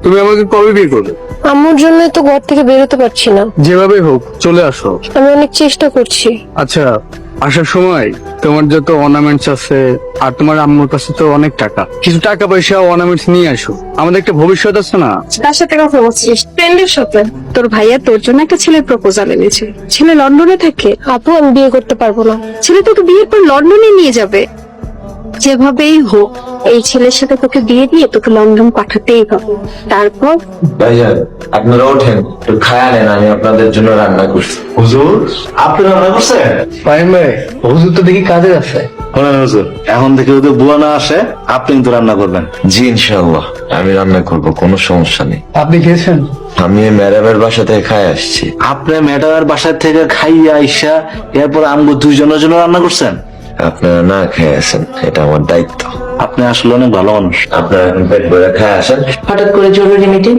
তুমি আমাকে কবে বিয়ে করবে? আম্মুর জন্য তো ঘর থেকে বেরোতে পারছি না। যেভাবে হোক চলে আসো। আমি অনেক চেষ্টা করছি। আচ্ছা, আসার সময় তোমার যত অর্নামেন্টস আছে আর তোমার আম্মুর কাছে তো অনেক টাকা, কিছু টাকা পয়সা অর্নামেন্টস নিয়ে আসো। আমাদের একটা ভবিষ্যৎ আছে না? তার সাথে কথা বলছিস? ফ্রেন্ডের সাথে। তোর ভাইয়া তোর জন্য একটা ছেলের প্রপোজাল এনেছে। ছেলে লন্ডনে থাকে। আপু আমি বিয়ে করতে পারবো না। ছেলে তোকে বিয়ের পর লন্ডনে নিয়ে যাবে। যেভাবেই হোক এই ছেলের সাথে তোকে বিয়ে দিয়ে তোকে লন্ডন পাঠাতেই হবে। তারপর ভাইজান আপনারা ওঠেন, একটু খায়া নেন, আমি আপনাদের জন্য রান্না করছি। হুজুর, আপনি রান্না করছেন? ফাহিম ভাই, হুজুর তো দেখি কাজে আছে। শোনেন হুজুর, এখন থেকে যদি বুয়া না আসে আপনি কিন্তু রান্না করবেন। জি ইনশাআল্লাহ আমি রান্না করব, কোনো সমস্যা নেই। আপনি খেয়েছেন? আমি এই ম্যাডামের বাসা থেকে খাই আসছি। আপনি ম্যাডামের বাসার থেকে খাইয়া আইসা এরপর আমগো দুইজনের জন্য রান্না করছেন? আপনারা না খেয়ে আসেন, এটা আমার দায়িত্ব। আপনি আসলে অনেক ভালো মানুষ। আপনারা এখন পেট ভরে খায় আসেন। হঠাৎ করে জরুরি মিটিং।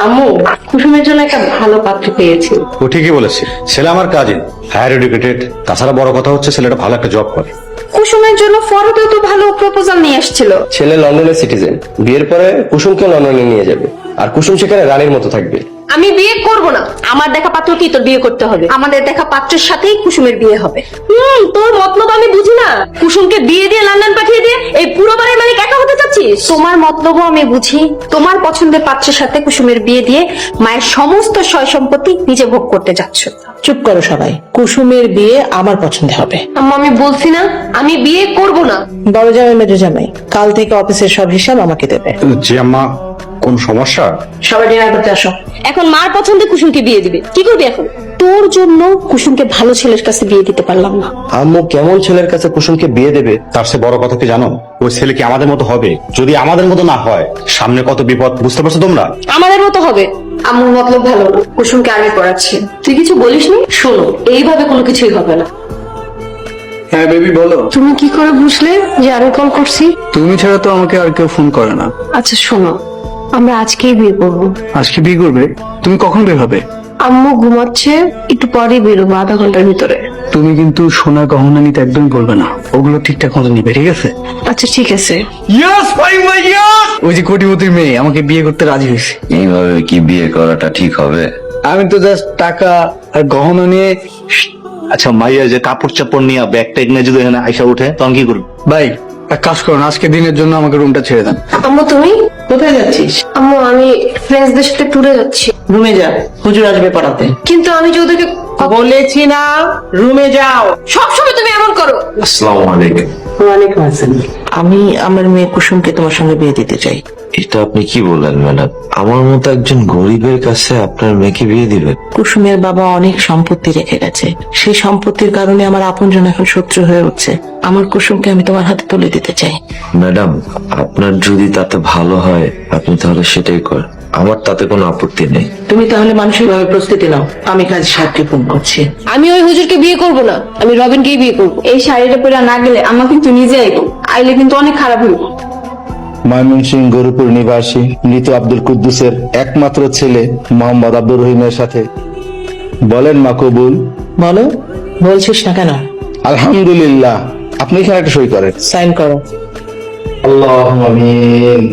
আম্মু কুসুমের জন্য একটা ভালো পাত্র পেয়েছি। ও ঠিকই বলেছে, ছেলে আমার কাজিন, হায়ার এডুকেটেড। তাছাড়া বড় কথা হচ্ছে ছেলেটা ভালো একটা জব করে। কুসুমের জন্য ফরতেও তো ভালো প্রপোজাল নিয়ে আসছিল। ছেলে লন্ডনের সিটিজেন, বিয়ের পরে কুসুমকে লন্ডনে নিয়ে যাবে আর কুসুম সেখানে রানীর মতো থাকবে। আমি বিয়ে করব না। আমার দেখা পাত্র কি তোর বিয়ে করতে হবে? আমাদের দেখা পাত্রের সাথেই কুসুমের বিয়ে হবে। তোর মতলব আমি বুঝি না। কুসুমকে বিয়ে দিয়ে লন্ডন পাঠিয়ে দিয়ে এই পুরো বাড়ির মালিক একা হতে চাচ্ছিস? তোমার মতলবও আমি বুঝি। তোমার পছন্দের পাত্রের সাথে কুসুমের বিয়ে দিয়ে মায়ের সমস্ত সয় সম্পত্তি নিজে ভোগ করতে যাচ্ছ। চুপ করো সবাই, কুসুমের বিয়ে আমার পছন্দ হবে। আম্মু আমি বলছি না আমি বিয়ে করব না। বড় জামাই মেজো জামাই কাল থেকে অফিসের সব হিসাব আমাকে দেবে। জি আম্মা, কোন সমস্যা? সবাই ডিনার করতে আসো। এখন মার পছন্দে কুসুমকে বিয়ে দিবে, কি করবি এখন? তোর জন্য কুসুমকে ভালো ছেলের কাছে বিয়ে দিতে পারলাম না। আম্মু কেমন ছেলের কাছে কুসুমকে বিয়ে দেবে? তার চেয়ে বড় কথা কি জানো? ওই ছেলে কি আমাদের মতো হবে? যদি আমাদের মতো না হয়, সামনে কত বিপদ, বুঝতে পারছো তোমরা? আমাদের মতো হবে। আম্মুর মতলব ভালো না, কুসুমকে আগে পড়াচ্ছি। তুই কিছু বলিসনি? শোনো, এইভাবে কোনো কিছুই হবে না। হ্যাঁ বেবি বলো। তুমি কি করে বুঝলে যে আমি কল করছি? তুমি ছাড়া তো আমাকে আর কেউ ফোন করে না। আচ্ছা শোনো, আমরা আজকেই বিয়ে করবো। আজকে বিয়ে করবে? তুমি কখন বের হবে? আম্মু ঘুমাচ্ছে, একটু পরেই বেরোবো, আধা ঘন্টার ভিতরে। তুমি কিন্তু সোনা গহনা নিতে একদম বলবে না, ওগুলো ঠিকঠাক মতো নিবে, ঠিক আছে? আচ্ছা ঠিক আছে। ওই যে কোটিপতির মেয়ে আমাকে বিয়ে করতে রাজি হয়েছে। এইভাবে কি বিয়ে করাটা ঠিক হবে? আমি তো জাস্ট টাকা আর গহনা নিয়ে। আচ্ছা, মাইয়া যে কাপড় চাপড় নিয়ে ব্যাগ ট্যাগ নিয়ে যদি এখানে আইসা উঠে তখন কি করবে? ভাই এক কাজ করুন, আজকে দিনের জন্য আমাকে রুমটা ছেড়ে দেন। আম্মু তুমি? কোথায় যাচ্ছিস? আম্মু আমি ফ্রেন্ডসদের সাথে ট্যুরে যাচ্ছি। রুমে যা, হুজুর আসবে পড়াতে। কিন্তু আমি যে ওদেরকে বলেছি না রুমে যাও। সবসময় তুমি এমন করো। আসসালামু আলাইকুম। ওয়ালাইকুম আসসালাম। আমি আমার মেয়ে কুসুমকে তোমার সঙ্গে বিয়ে দিতে চাই। এটা আপনি কি বলেন ম্যাডাম? আমার মতো একজন গরিবের কাছে আপনার মেয়েকে বিয়ে দিবেন? কুসুমের বাবা অনেক সম্পত্তি রেখে গেছে, সেই সম্পত্তির কারণে আমার আপনজন এখন শত্রু হয়ে উঠছে। আমার কুসুমকে আমি তোমার হাতে তুলে দিতে চাই। ম্যাডাম আপনার যদি তাতে ভালো হয় আপনি তাহলে সেটাই করেন, আমার তাতে কোনো আপত্তি নেই। তুমি তাহলে মানসিকভাবে প্রস্তুতি নাও, আমি কাজী সাহেবকে ফোন করছি। আমি ওই হুজুরকে বিয়ে করব না, আমি রবিনকেই বিয়ে করব। এই শাড়িটা পরে না গেলে আমার কিন্তু নিজে আইব, আইলে কিন্তু অনেক খারাপ হইব। ময়মনসিংহ গরুপুর নিবাসী মৃত আব্দুল কুদ্দুসের একমাত্র ছেলে মোহাম্মদ আব্দুর রহিমের সাথে। বলেন মা কবুল? বলো, বলছিস না কেন? আলহামদুলিল্লাহ। আপনি এখানে একটা সই করেন। সাইন করো। আল্লাহুম্মা আমিন।